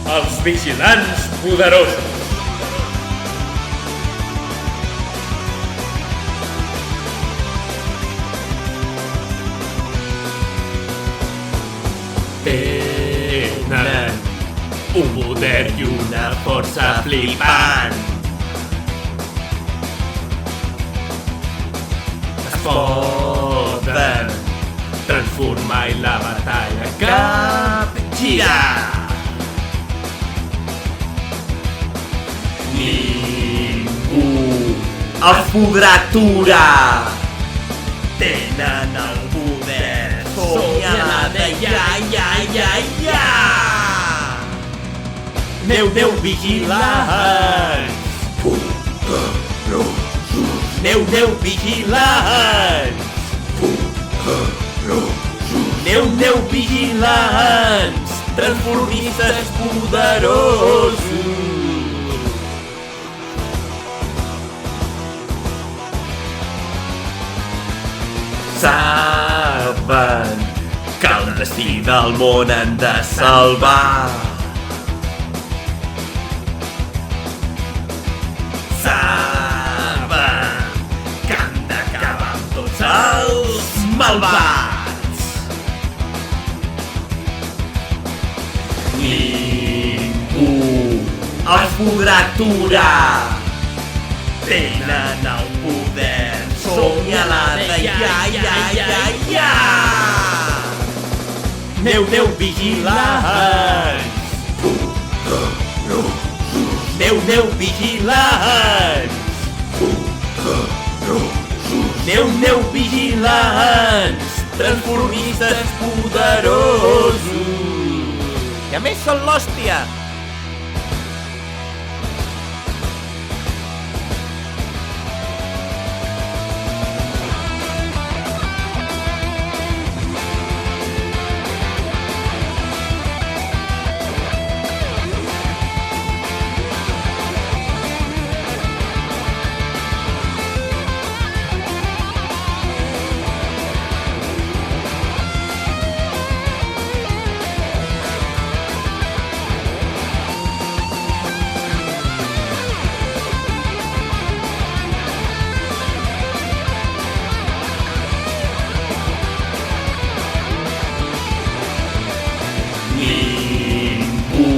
Els vigilants poderosos. Tenen un poder i una força flipant. Es poden transformar i la batalla capgirar. Ningú els podrà aturar. Tenen el poder, somiada, ja. Aneu vigilants. Aneu vigilants. Aneu vigilants. Transformistes poderosos. Saben que el destí del món han de salvar. Saben que han d'acabar amb tots els malvats. Ningú els podrà aturar. Tenen el poder, somiada, ja. Aneu vigilants. Aneu vigilants. Aneu vigilants. Transformistes poderosos. I a més són l'hòstia. Ningú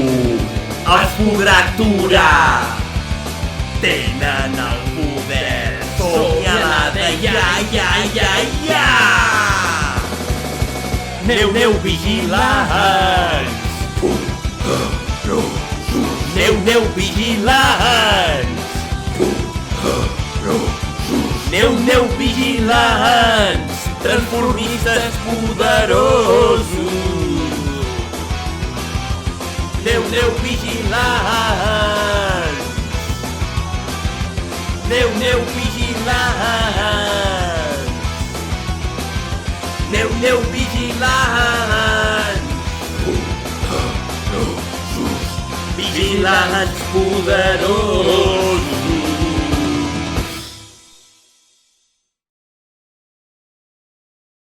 els podrà aturar. Tenen el poder, somiada, ja. Aneu vigilants. Aneu vigilants. Aneu vigilants. Transformistes poderosos. Aneu vigilants. Aneu vigilants. Aneu vigilants. Vigilants poderosos.